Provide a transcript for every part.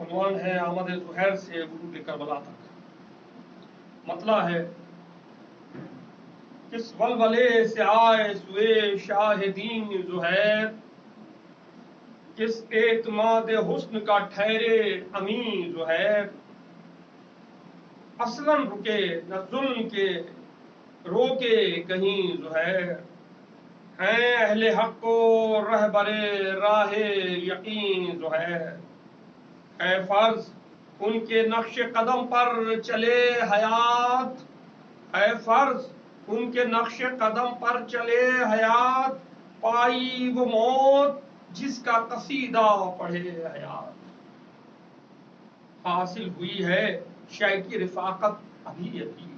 عنوان ہے آمد زہیر سے ورود کربلا تک. مطلع ہے کس ولولے سے آئے سوئے شاہ دین زہیر، کس اعتماد حسن کا ٹھہرے امین زہیر. اصلاً رکے نہ ظلم کے روکے کہیں زہیر، ہیں اہل حق کو رہبر راہ یقین زہیر. اے فرض ان کے نقش قدم پر چلے حیات، اے فرض ان کے نقش قدم پر چلے حیات، پائی وہ موت جس کا قصیدہ پڑھے حیات. حاصل ہوئی ہے شے کی رفاقت ابھی ابھی،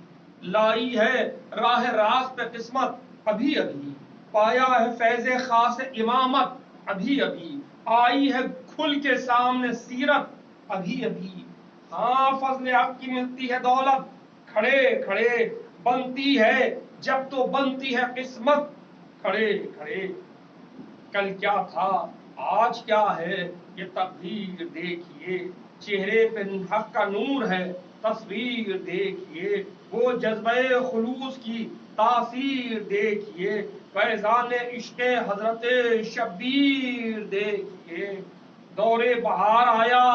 لائی ہے راہ راست پہ قسمت ابھی ابھی، پایا ہے فیض خاص امامت ابھی ابھی، آئی ہے کھل کے سامنے سیرت ابھی ابھی. ہاں فضل حق کی ملتی ہے دولت کھڑے کھڑے، بنتی ہے جب تو بنتی ہے قسمت کھڑے کھڑے. کل کیا تھا آج کیا ہے یہ تقدیر دیکھیے، چہرے پہ حق کا نور ہے تصویر دیکھیے، وہ جذبہ خلوص کی تاثیر دیکھیے، فیضان عشق حضرت شبیر دیکھیے. دور بہار آیا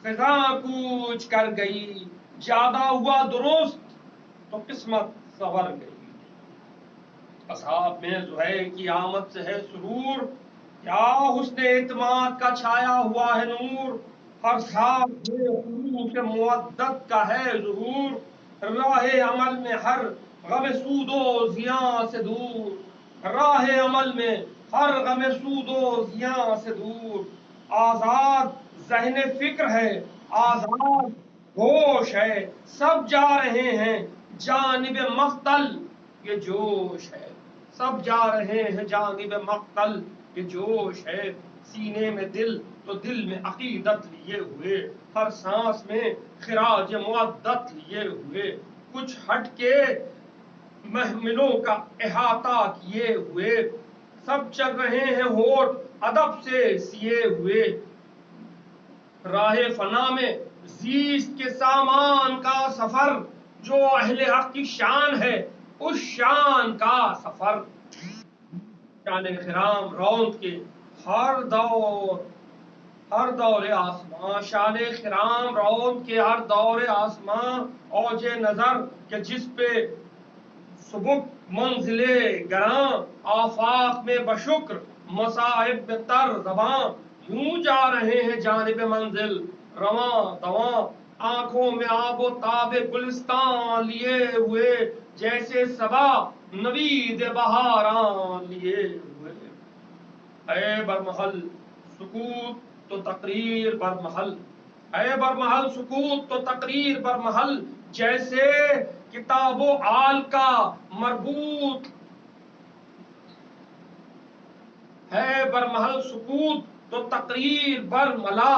خزاں کوچ کر گئی، زیادہ ہوا درست تو قسمت سنور گئی. اصحاب میں زہیر کی آمد سے ہے سرور، کیا حسن اعتماد کا چھایا ہوا ہے نور. ہر ساتھ میں خلوص مودت کا ہے ظہور، راہ عمل میں ہر غم سود و زیاں سے دور، راہ عمل میں ہر غم سود و زیاں سے دور. آزاد ذہن فکر ہے آزاد ہوش ہے، سب جا رہے ہیں جانب مقتل یہ جوش ہے، سب جا رہے ہیں جانب مقتل یہ جوش ہے. سینے میں دل تو دل میں عقیدت لیے ہوئے، ہر سانس میں خراج مودت لیے ہوئے، کچھ ہٹ کے محملوں کا احاطہ کیے ہوئے، سب چل رہے ہیں ہوٹ ادب سے سیے ہوئے. راہ فنا میں زیست کے سامان کا سفر، جو اہل حق کی شان ہے اس شان کا سفر. شان خرام روند کے ہر دور آسمان، شان خرام روند کے ہر دور آسمان، اوج نظر کہ جس پہ سبک منزل گراں، آفاق میں بشکر مصائب میں تر زباں، یوں جا رہے ہیں جانب منزل رواں دواں. آنکھوں میں آب و تاب گلستان لیے ہوئے، جیسے صبا نوید بہاراں لیے ہوئے. اے برمحل سکوت تو تقریر برمحل، اے برمحل سکوت تو تقریر برمحل، جیسے کتاب و آل کا مربوط ہے برمحل سکوت تو تقریر برملا،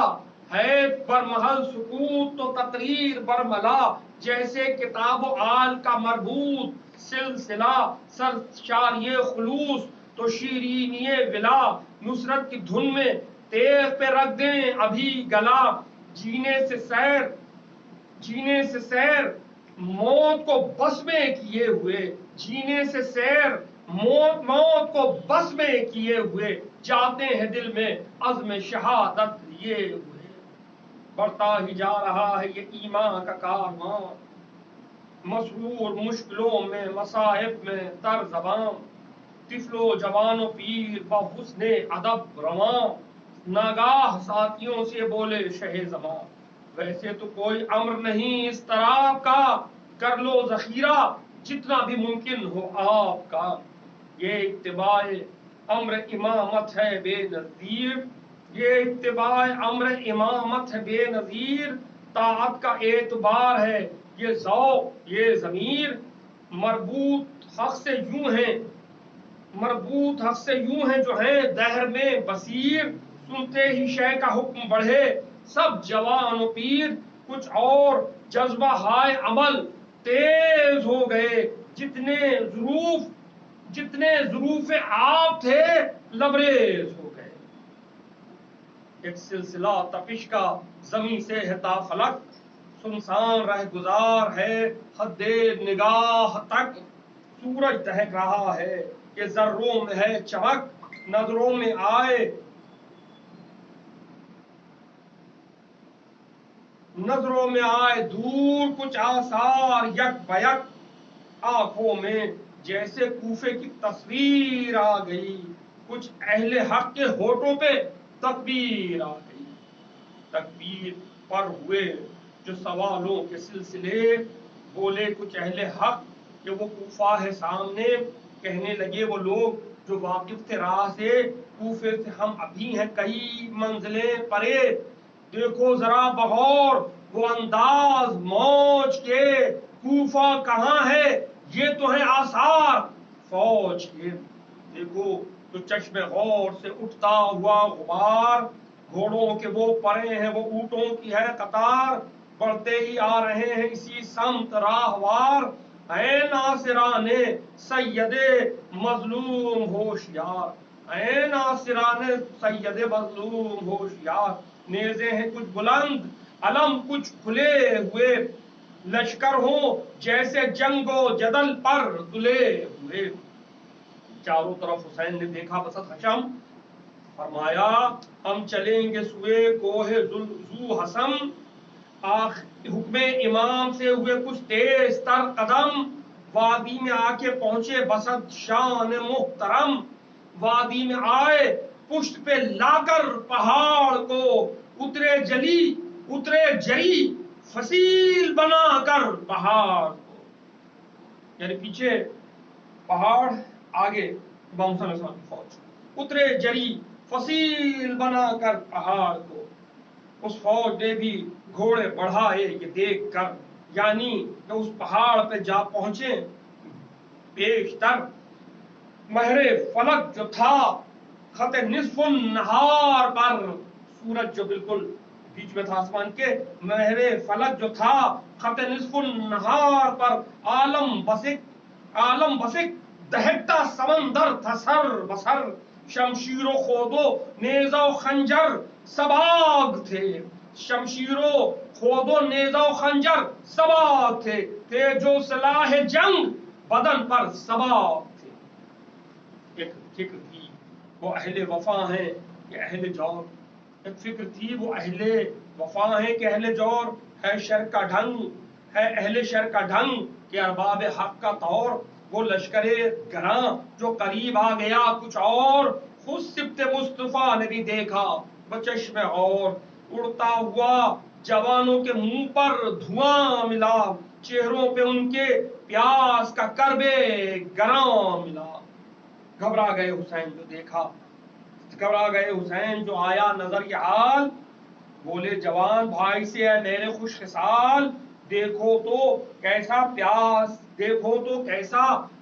ہے برمحل سکوت تو تقریر برملا، جیسے کتاب و آل کا مربوط سلسلہ. سرشاری خلوص تو شیرینی ولا، نصرت کی دھن میں تیغ پہ رکھ دیں ابھی گلا. جینے سے سیر موت کو بس میں کیے ہوئے، جینے سے سیر موت کو بس میں کیے ہوئے، جاتے ہیں دل میں عزم شہادت لیے ہوئے. بڑھتا ہی جا رہا ہے یہ ایمان کا کارواں، مسحور مشکلوں میں مصائب میں تر زباں. طفل و جوان و پیر با حسن ادب رواں، ناگاہ ساتھیوں سے بولے شہ زماں. ویسے تو کوئی امر نہیں اس طرح کا، کر لو ذخیرہ جتنا بھی ممکن ہو آپ کا. یہ اتباع امر امامت ہے بے نظیر، یہ اتباع امر امامت ہے بے نظیر. طاعت کا اعتبار ہے یہ ذوق یہ ضمیر، مربوط حق سے یوں ہیں جو ہیں دہر میں بصیر. سنتے ہی شے کا حکم بڑھے سب جوان و پیر، کچھ اور جذبہ ہائے عمل تیز ہو گئے، جتنے ظروف آپ تھے لبریز ہو گئے. ایک سلسلہ تپش کا زمین سے ہے تا فلک، سنسان رہ گزار ہے حد نگاہ تک، سورج دہک رہا ہے کہ ذروں میں ہے چمک، نظروں میں آئے دور کچھ آثار یک بیک، آنکھوں میں جیسے کوفے کی تصویر آ گئی، کچھ اہل حق کے ہونٹوں پہ تکبیر آ گئی، تکبیر پر ہوئے جو سوالوں کے سلسلے، بولے کچھ اہل حق کہ وہ کوفہ ہے سامنے، کہنے لگے وہ لوگ جو واقف تھے راہ سے، کوفے سے ہم ابھی ہیں کئی منزلیں پرے، دیکھو ذرا بغور وہ انداز موج کے، کوفہ کہاں ہے یہ تو ہے آثار فوج کے، دیکھو تو چشم غور سے اٹھتا ہوا غبار، گھوڑوں کے وہ پڑے ہیں وہ اونٹوں کی ہے قطار، بڑھتے ہی آ رہے ہیں اسی سمت راہوار، اے ناصران سید مظلوم ہوشیار، اے ناصران سید مظلوم ہوشیار، نیزے ہیں کچھ بلند علم کچھ کھلے ہوئے، لشکر ہوں جیسے جنگ و جدل پر تلے ہوئے، چاروں طرف حسین نے دیکھا بسط حشم، فرمایا ہم چلیں گے سوئے کوہ ذو حسم، حکم امام سے ہوئے کچھ تیز تر قدم، وادی میں آ کے پہنچے بسط شان محترم، وادی میں آئے پشت پہ لا کر پہاڑ کو، اترے جری فصیل بنا کر پہاڑ کو، یعنی پیچھے پہاڑ آگے امام حسین علیہ السلام کی فوج، اترے جری فصیل بنا کر پہاڑ کو، اس فوج نے بھی گھوڑے بڑھائے یہ دیکھ کر، یعنی کہ اس پہاڑ پہ جا پہنچے، بیشتر مہر فلک جو تھا خط نصف النہار پر، سورج جو بالکل بیچ میں تھا آسمان کے، مہر فلک جو تھا خط نصف النہار پر، عالم بسک دہکتا سمندر تھا سر بسر، شمشیر و خود و نیزہ و خنجر سب آگ تھے، شمشیر و خود و نیزہ و خنجر سب آگ تھے جو سلاح جنگ بدن پر سوار تھے، ایک فکر تھی وہ اہل وفا ہیں کہ اہل جور، ایک فکر تھی وہ اہل وفا ہیں کہ اہل جور، ہے شر کا ڈھنگ، ہے اہل شر کا ڈھنگ کہ ارباب حق کا طور، وہ لشکر گراں جو قریب آ گیا کچھ اور، خود سبط مصطفیٰ نے بھی دیکھا بچشم اور، اڑتا ہوا جوانوں کے منہ پر دھواں ملا، چہروں پہ ان کے پیاس کا کرب گراں ملا، گھبرا گئے حسین جو دیکھا، گھبرا گئے حسین جو آیا نظر یہ حال، بولے جوان بھائی سے اے میرے خوش خصال، دیکھو تو کیسا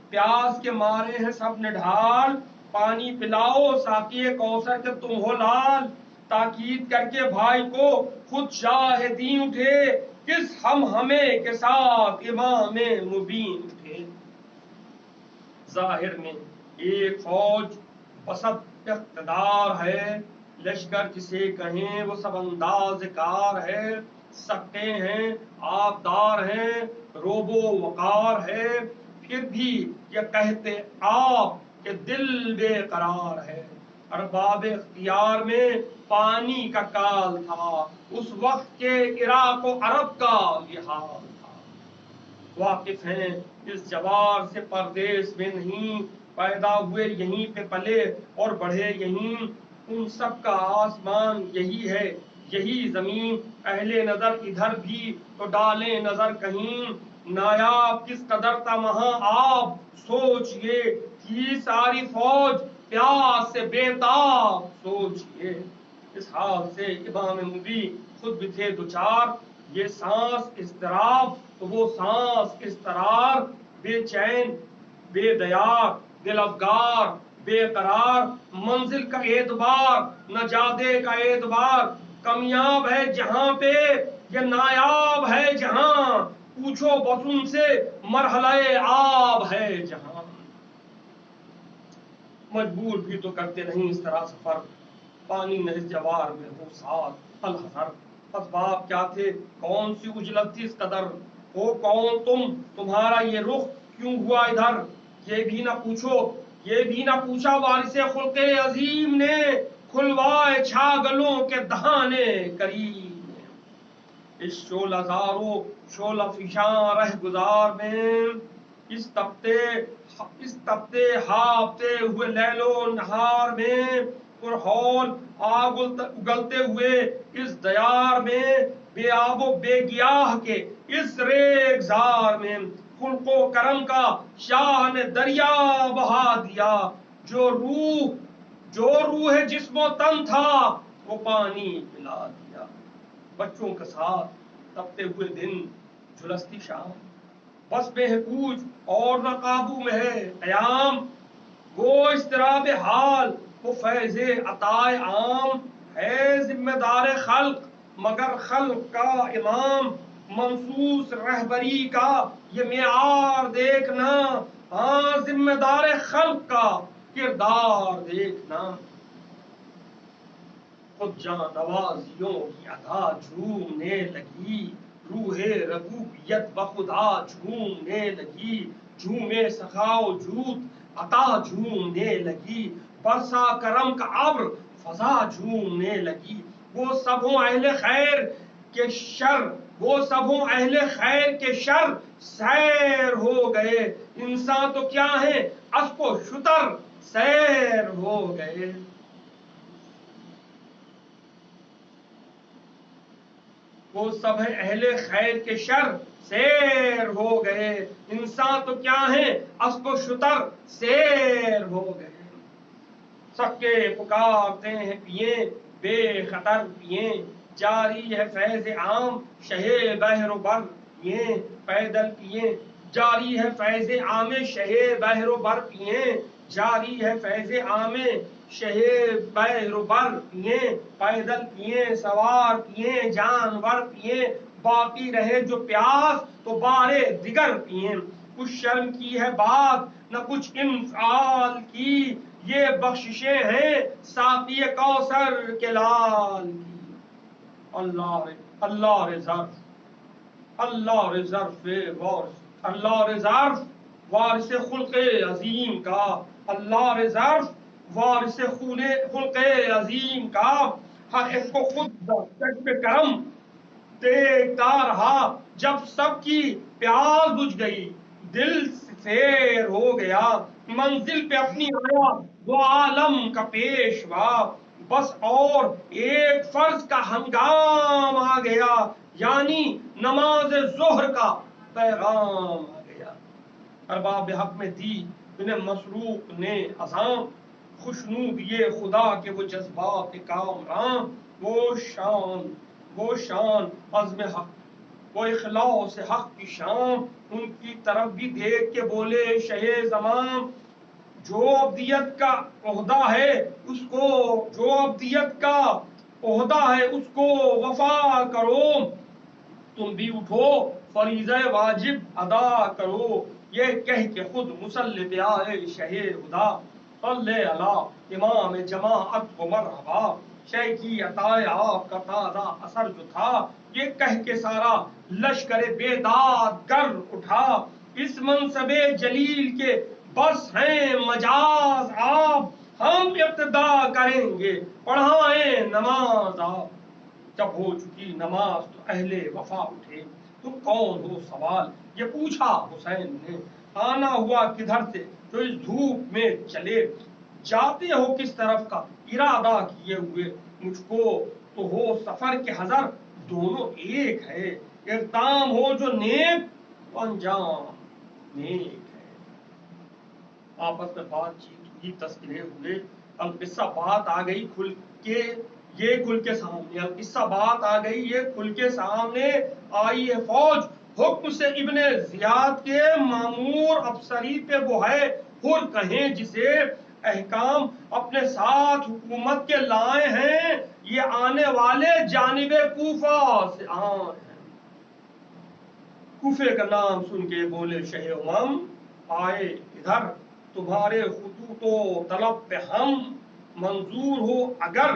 پیاس کے مارے ہیں سب نڈھال، پانی پلاؤ ساقی کوثر کے تم ہو لال، تاکید کر کے بھائی کو خود شاہدین اٹھے، کس ہمیں کے ساتھ امام مبین اٹھے، ظاہر میں ایک فوج بسط اقتدار ہے، لشکر جسے کہیں وہ سب انداز کار ہے، سکتے ہیں آبدار ہیں روب و وقار ہے، پھر بھی یہ کہتے آپ کہ دل بے قرار ہے، ارباب اختیار میں پانی کا کال تھا، اس وقت کے عراق و عرب کا یہ حال تھا، واقف ہیں اس جوار سے پردیس میں نہیں، پیدا ہوئے یہیں پہ پلے اور بڑھے یہیں، ان سب کا آسمان یہی ہے یہی زمین، اہل نظر ادھر بھی تو ڈالیں نظر کہیں، نایاب کس قدر تھا وہاں آپ سوچئے، تھی ساری فوج پیاس سے بےتاب سوچئے، اس حال سے امام مبی خود بھی تھے دوچار، یہ سانس اضطراب تو وہ سانس اضطرار، بے چین بے دیار دل افگار بے قرار، منزل کا اعتبار نہ جادے کا اعتبار، کمیاب ہے جہاں پہ یہ نایاب ہے جہاں، پوچھو بس ان سے مرحلہ آب ہے جہاں، مجبور بھی تو کرتے نہیں اس طرح سفر، پانی نہر جوار میں ہو ساتھ الحذر. اسباب کیا تھے, کون سی اجلت تھی اس قدر, ہو کون تم, تمہارا یہ رخ کیوں ہوا ادھر, یہ بھی نہ پوچھو, یہ بھی نہ پوچھا وارث خلق عظیم نے, کھلوائے چھاگلوں کے دہانے کریم نے. اس شعلہ زارو شعلہ فشاں رہ گزار میں, اس تپتے ہاپتے ہوئے لیل و نہار میں, پرہول آگ اگلتے ہوئے اس دیار میں, بے آب و بے گیاہ کے اس ریگزار میں, خلق و کرم کا شاہ نے دریا بہا دیا, جو روح جسم و تن تھا وہ پانی پلا دیا. بچوں کے ساتھ تپتے ہوئے دن جھلستی شام, بس بے حکوج اور نہ قابو میں ہے قیام, وہ اضطراب حال وہ فیض عطائے عام, ہے ذمہ دار خلق مگر خلق کا امام, منصوص رہبری کا یہ معیار دیکھنا, ہاں ذمہ دار خلق کا کردار دیکھنا. خود جاں نوازیوں کی ادا جھومنے لگی, روح ربوبیت بخدا جھومنے لگی, جھومے سخا و جود عطا جھومنے لگی, برسا کرم کا ابر فضا جھومنے لگی. وہ سب ہوں اہل خیر کے شر, وہ سب ہوں اہل خیر کے شر سیر ہو گئے, انسان تو کیا ہے اسپ و شتر سیر ہو گئے. وہ سب ہیں اہل خیر کے شر سیر ہو گئے, انسان تو کیا ہے اسپ و شتر سیر ہو گئے. سکے پکارتے ہیں پیے بے خطر پیے, جاری ہے فیض عام شہ بحر و بر پیے, پیدل پیے جاری ہے فیض عام شہ بحر و بر پیے, جاری ہے فیض عام شہ بحر و بر پیے, پیدل پیے سوار پیے جانور پیے, باقی رہے جو پیاس تو بارے دیگر پیے. کچھ شرم کی ہے بات نہ کچھ انفعال کی, یہ بخششیں ہیں ساقی کوثر کے لال کی. اللہ ظرف وارث خلق عظیم کا, اللہ ظرف وارث خلق عظیم کا, ہر ایک کو خود چشم کرم دیکھتا رہا, جب سب کی پیاس بجھ گئی دل سیر ہو گیا, منزل پہ اپنی آیا وہ عالم کا پیشوا, بس اور ایک فرض کا ہنگام آ گیا, یعنی نماز ظہر کا پیغام آ گیا. ارباب حق میں دی انہیں مسروق نے اذان, خوشنود یہ خدا کے وہ جذبات کامراں, وہ شان عزم حق وہ اخلاص حق کی شام, ان کی طرف بھی دیکھ کے بولے شہ زمان, جو ابدیت کا عہدہ ہے اس کو وفا کرو, تم بھی اٹھو فریضہ واجب ادا کرو, یہ کہہ کے خود مسلح پہ آئے شہ ہدا, صلی علی امام جماعت کو مرحبا, شہ کی عطائے آپ کا تازہ اثر جو تھا, یہ کہہ کے سارا لشکر بیداد کر اٹھا. اس منصب جلیل کے بس ہیں مجاز آپ, ہم ابتدا کریں گے پڑھائیں نماز آپ. جب ہو چکی نماز تو اہل وفا اٹھے, تم کون ہو سوال یہ پوچھا حسین نے, آنا ہوا کدھر سے جو اس دھوپ میں چلے, جاتے ہو کس طرف کا ارادہ کیے ہوئے, مجھ کو تو ہو سفر کے حذر دونوں ایک ہے, اقدام ہو جو نیک انجام نیک ہے. آپس میں بات چیت ہوئی, تذکرے ہوئے, القصہ بات آ گئی کھل کے یہ کھل کے سامنے, القصہ بات آ گئی یہ کھل کے سامنے, آئی ہے فوج حکم سے ابن زیاد کے مامور افسری پہ وہ ہے حر کہیں جسے, احکام اپنے ساتھ حکومت کے لائے ہیں, یہ آنے والے جانب کوفہ سے آئے ہیں. کوفے کا نام سن کے بولے شہ امم, آئے ادھر تمہارے خطوط و طلب پہ ہم, منظور ہو اگر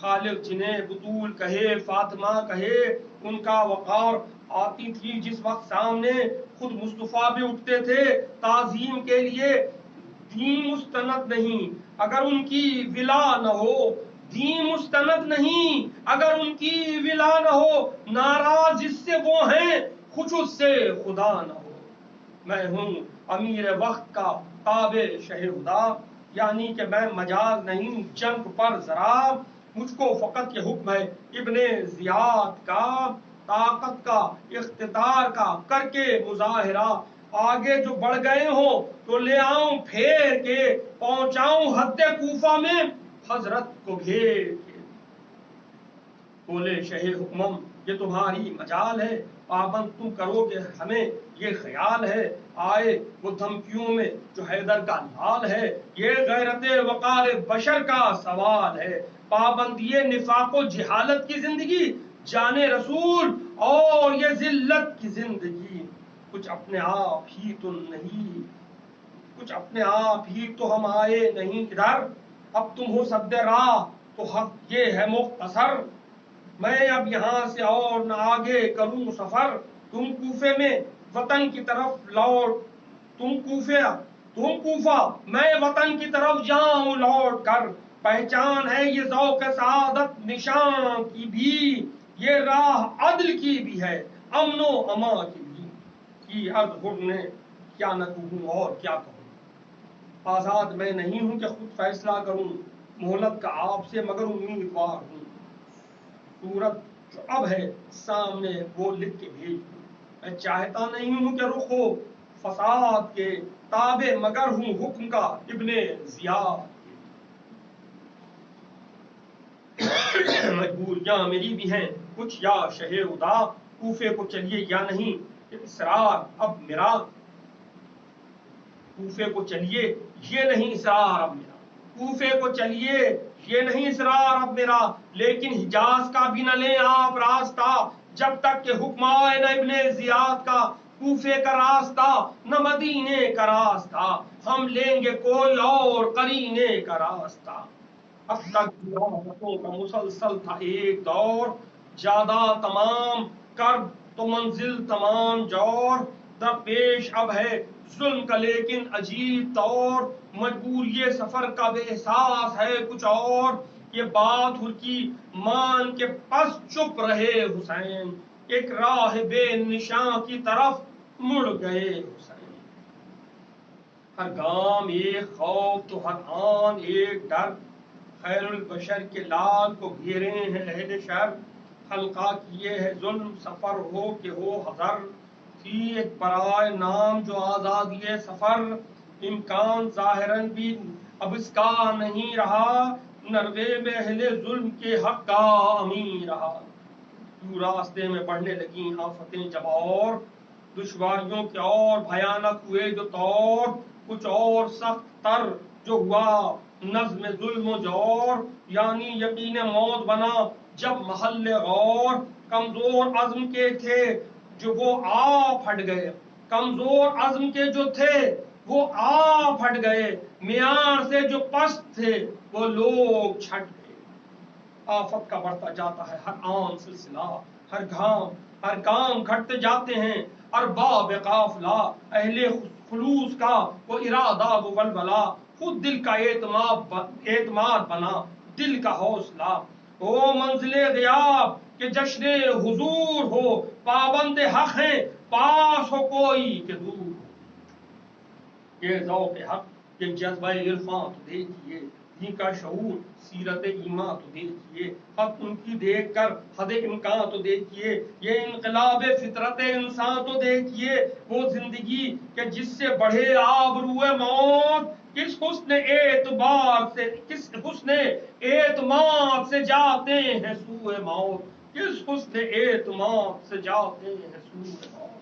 خالق جنہیں بطول کہے فاطمہ کہے ان کا وقار آتی تھی جس وقت سامنے خود مصطفیٰ بھی اٹھتے تھے تعظیم کے لیے دین مستند نہیں اگر ان کی ولا نہ ہو دین مستند نہیں اگر ان کی ولا نہ ہو ناراض جس سے وہ ہیں خوش اس سے خدا نہ ہو میں ہوں امیر وقت کا تابع شہ خدا یعنی کہ میں مجاز نہیں جنگ پر ذرا مجھ کو فقط یہ حکم ہے ابن زیاد کا طاقت کا اقتدار کا کر کے مظاہرہ آگے جو بڑھ گئے ہوں تو لے آؤں پھیر کے پہنچاؤں حد کوفہ میں حضرت کو گھیر کے بولے شہ حکمم یہ تمہاری مجال ہے پابند تم کرو گے ہمیں یہ خیال ہے آئے وہ دھمکیوں میں جو حیدر کا لال ہے یہ غیرت وقار بشر کا سوال ہے پابندی نفاق و جہالت کی زندگی جانے رسول اور یہ ذلت کی زندگی کچھ اپنے آپ ہی تو نہیں کچھ اپنے آپ ہی تو ہم آئے نہیں ادھر اب تم ہو سد راہ تو حق یہ ہے مختصر میں اب یہاں سے اور نہ آگے کروں سفر تم کوفے میں وطن کی طرف لوٹ تم کوفہ میں وطن کی طرف جاؤں لوٹ کر پہچان ہے یہ ذوق سعادت نشان کی بھی یہ راہ عدل کی بھی ہے امن و اما کی بھی کی عرض حر نے کیا نہ کہوں اور کیا کہوں آزاد میں نہیں ہوں کہ خود فیصلہ کروں مہلت کا آپ سے مگر امیدوار ہوں صورت جو اب ہے سامنے وہ لکھ کے بھیج دوں میں چاہتا نہیں ہوں کہ رخ ہو فساد کے تابع مگر ہوں حکم کا ابن زیاد مجبوریاں میری بھی ہیں کچھ یا شہ ادا کوفے کو چلیے یا نہیں اسرار اب میرا کوفے کو چلیے یہ نہیں اسرار اب میرا کوفے کو چلیے یہ نہیں اسرار اب میرا لیکن حجاز کا بھی نہ لیں آپ راستہ جب تک کہ حکم آئے نہ ابن زیاد کا کوفے کا راستہ نہ مدینے کا راستہ ہم لیں گے کوئی اور قرینے کا راستہ اب تک ریاستوں کا مسلسل تھا ایک دور زیادہ تمام کرب تو منزل تمام جور درپیش اب ہے ظلم کا لیکن عجیب طور مجبور یہ سفر کا بے احساس ہے کچھ اور یہ بات ہر کی مان کے پس چپ رہے حسین ایک راہ بے نشاں کی طرف مڑ گئے حسین ہر گام ایک خوف تو ہر آن ایک ڈر خیر البشر کے لال کو گھیرے ہیں اہل شر حلقہ کیے ہے ظلم سفر ہو کہ ہو حذر تھی ایک برائے نام جو آزادی سفر امکان ظاہراً بھی اب اس کا نہیں رہا نروے میں اہل ظلم کے حق کا امین رہا تو راستے میں بڑھنے لگی آفتیں جب اور دشواریوں کے اور بھیانک ہوئے جو طور کچھ اور سخت تر جو ہوا نظم ظلم و جور یعنی یقین موت بنا جب محل غور کمزور عزم کے تھے جو وہ آ پھٹ گئے کمزور عزم کے جو تھے وہ آ پھٹ گئے معیار سے جو پست تھے وہ لوگ چھٹ گئے آفت کا بڑھتا جاتا ہے ہر آن سلسلہ ہر کام گھٹتے جاتے ہیں ارباب قافلہ اہل خلوص کا وہ ارادہ وہ ولولہ خود دل کا اعتماد بنا دل کا حوصلہ ہو منزل غیاب کہ جشن حضور ہو پابند حق ہیں پاس ہو کوئی کہ دور ہو یہ ذوق حق یہ جذبہ عرفان تو دیکھیے ان کا شعور سیرت ایمان تو دیکھیے حق ان کی دیکھ کر حد امکان تو دیکھیے یہ انقلاب فطرت انسان تو دیکھیے وہ زندگی کہ جس سے بڑھے آبروئے موت کس حسن اعتماد سے جاتے ہیں سوئے موت کس حسن اعتماد سے جاتے ہیں سوئے موت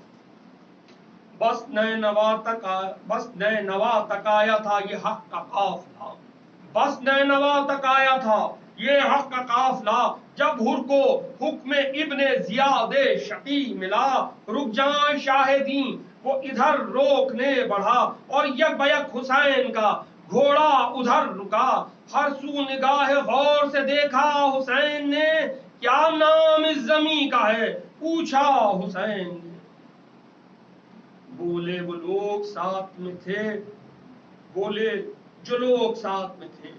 بس نئے نوا تک آیا تھا یہ حق کا قافلہ بس نئے نوا تک آیا تھا یہ حق کا قافلہ جب ہر کو حکم ابن زیاد شقی ملا رک جائیں شاہدین وہ ادھر روکنے بڑھا اور یک بیک حسین کا گھوڑا ادھر رکا، ہر سو نگاہ غور سے دیکھا حسین نے، کیا نام اس زمیں کا ہے پوچھا حسین نے۔ بولے وہ لوگ ساتھ میں تھے، بولے جو لوگ ساتھ میں تھے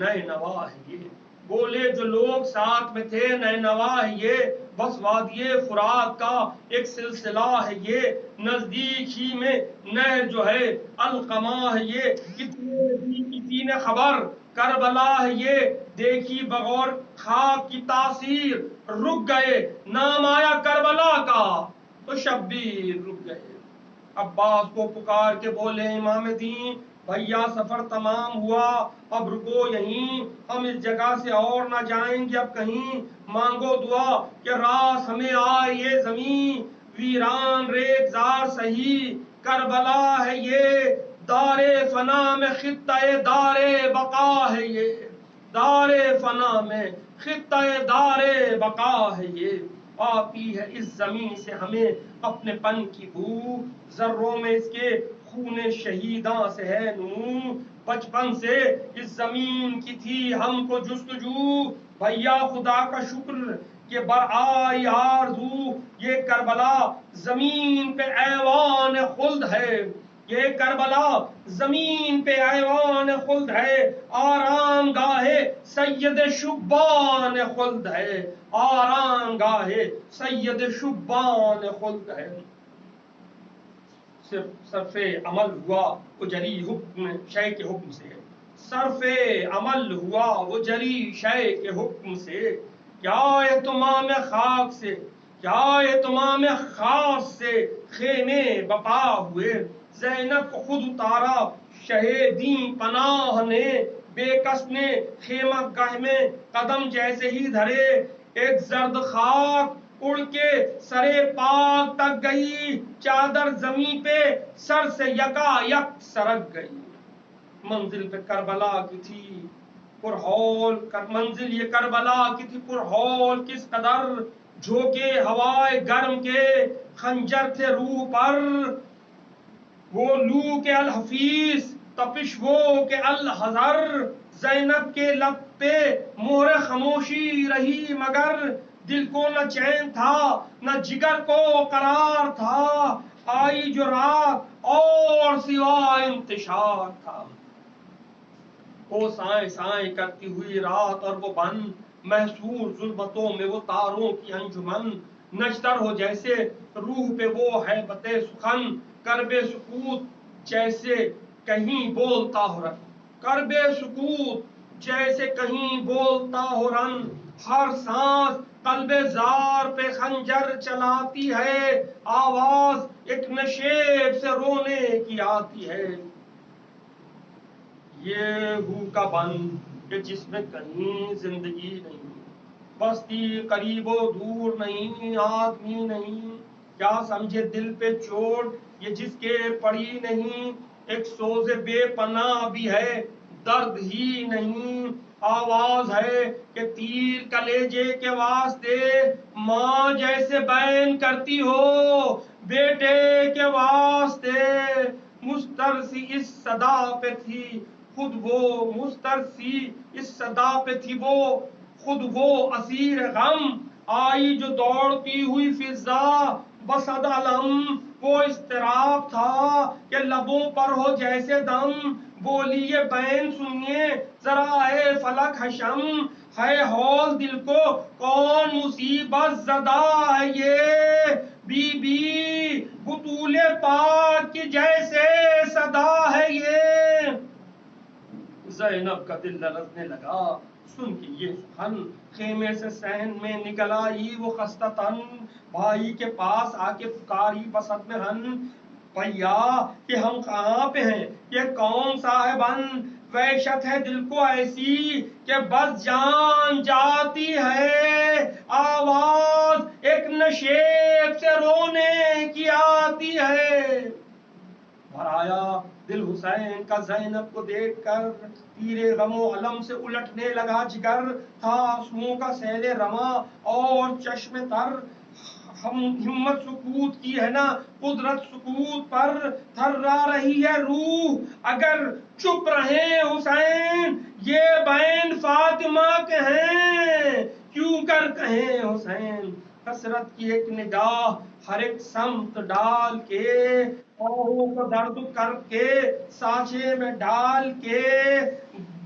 نئے نوا ہے یہ، بولے جو لوگ ساتھ میں تھے نئے نوا ہے یہ، بس وادی فرات کا ایک سلسلہ ہے یہ، نزدیک ہی میں نہر جو ہے القما ہے یہ، کسی نے خبر کربلا ہے یہ، دیکھی بغور خاک کی تاثیر رک گئے، نام آیا کربلا کا تو شبیر رک گئے۔ عباس کو پکار کے بولے امام دین، بھیا سفر تمام ہوا، اب رکو یہیں، ہم اس جگہ سے اور نہ جائیں گے اب کہیں، مانگو دعا کہ راس ہمیں آئے یہ زمین، ویران ریگزار سہی کربلا ہے یہ، دار فنا میں خطہ دار بقا ہے یہ، دار فنا میں خطہ دار بقا ہے یہ، آتی ہے اس زمین سے ہمیں اپنے پن کی بو، ذروں میں اس کے خون شہیداں سے ہے نور، بچپن سے اس زمین کی تھی ہم کو جستجو، بھیا خدا کا شکر کہ برآئی آرزو، یہ کربلا زمین پہ ایوان خلد ہے، یہ کربلا زمین پہ ایوان خلد ہے، آرام گاہ سید شبان خلد ہے، آرام گاہ سید شبان خلد ہے۔ صرف عمل ہوا وہ جری حکم شے کے حکم سے، صرف عمل ہوا وہ جری شے کے حکم سے، کیا اہتمام خاک سے، کیا اہتمام خاص سے خیمے بپا ہوئے، زینب کو خود اتارا شہیدیں پناہ نے، بے کس نے خیمہ گاہ میں قدم جیسے ہی دھرے، ایک زرد خاک اڑ کے سرے پاک تک گئی، چادر زمیں پہ سر سے یکا یک سرک گئی، منزل پہ کربلا کی تھی پرہول، منزل یہ کربلا کی تھی پرہول کس قدر، جھونکے ہوائے گرم کے خنجر تھے روح پر، وہ لو کے الحفیظ تپش وہ کے الحذر، زینب کے لب پہ مہر خاموشی رہی مگر، دل کو نہ چین تھا نہ جگر کو قرار تھا، آئی جو رات اور سوا انتشار تھا، وہ سائیں سائیں کرتی ہوئی رات اور وہ بن، محصور ظلمتوں میں وہ تاروں کی انجمن، نشتر ہو جیسے روح پہ وہ ہیبت سخن، کرب سکوت جیسے کہیں بولتا ہو رن، کرب سکوت جیسے کہیں بولتا ہو رن، ہر سانس قلب زار پہ خنجر چلاتی ہے، آواز ایک نشیب سے رونے کی آتی ہے، یہ ہو کا بن کہ جس میں کہیں زندگی نہیں، بستی قریب و دور نہیں، آدمی نہیں، کیا سمجھے دل پہ چوٹ یہ جس کے پڑی نہیں، ایک سوز بے پناہ بھی ہے درد ہی نہیں، آواز ہے کہ تیر کلیجے کے واسطے، ماں جیسے بین کرتی ہو بیٹے کے واسطے، مسترسی اس صدا پہ تھی خود وہ، مسترسی اس صدا پہ تھی وہ خود وہ اسیر غم، آئی جو دوڑتی ہوئی فضا بصد علم، وہ اضطراب تھا کہ لبوں پر ہو جیسے دم، بولی یہ بین سنیے ذرا اے فلک حشم، ہے ہول دل کو کون مصیبت زدہ ہے یہ، بی بی بطول پاک کی جیسے صدا ہے یہ، زینب کا دل لرزنے لگا سن کے یہ سخن، خیمے سے صحن میں نکل آئی وہ خستہ تن، بھائی کے پاس آ کے پکاری بسط میں رن، بھیا کہ ہم کہاں پہ ہیں یہ کون سا ہے بن، وحشت ہے دل کو ایسی کہ بس جان جاتی ہے، آواز ایک نشیب سے رونے کی آتی ہے، بھرایا دل حسین کا زینب کو دیکھ کر، تیرے غم و علم سے الٹنے لگا جگر، تھا آنسوؤں کا سیل رواں اور چشم تر، ہمت سکوت کی ہے نا قدرت سکوت پر تھرا رہی ہے روح، اگر چپ رہے حسین یہ بین فاطمہ کے ہیں کیوں کر کہیں حسین، حسرت کی ایک نگاہ ہر ایک سمت ڈال کے، آہوں کو درد کر کے سانچے میں ڈال کے،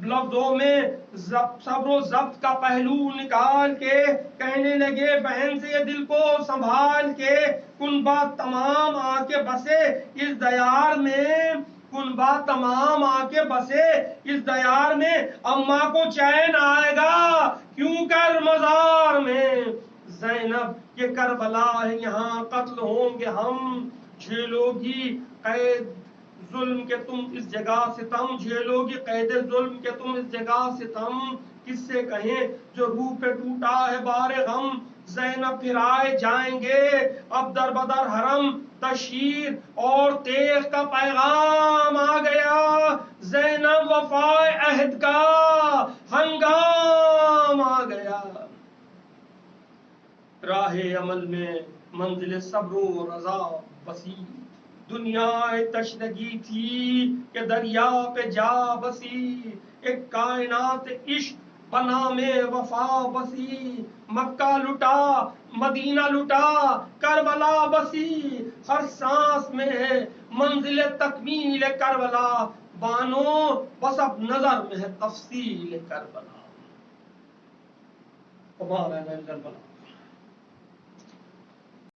لفظوں میں صبر و ضبط کا پہلو نکال کے کہنے لگے بہن سے یہ دل کو سنبھال کے، کنبہ تمام آ کے بسے اس دیار میں، کنبہ تمام آ کے بسے اس دیار میں، اماں کو چین آئے گا کیوں کر مزار میں، زینب یہ کربلا ہے یہاں قتل ہوں گے ہم، جھیلو گی قید ظلم کے تم اس جگہ ستم، جھیلو گی قید ظلم کے تم اس جگہ ستم، کس سے کہیں جو روح پہ ٹوٹا ہے بار غم، زینب پھر آئے جائیں گے اب در بدر حرم، تشہیر اور تیغ کا پیغام آ گیا، زینب وفائے عہد کا ہنگام آ گیا، راہ عمل میں منزل صبر و رضا بسی، دنیا تشنگی تھی کہ دریا پہ جا بسی، ایک کائنات عشق بنا میں وفا بسی، مکہ لٹا مدینہ لٹا کربلا بسی، ہر سانس میں ہے منزل تکمیل کربلا، بانو بس اب نظر میں ہے تفصیل کربلا، ہمارا کربلا۔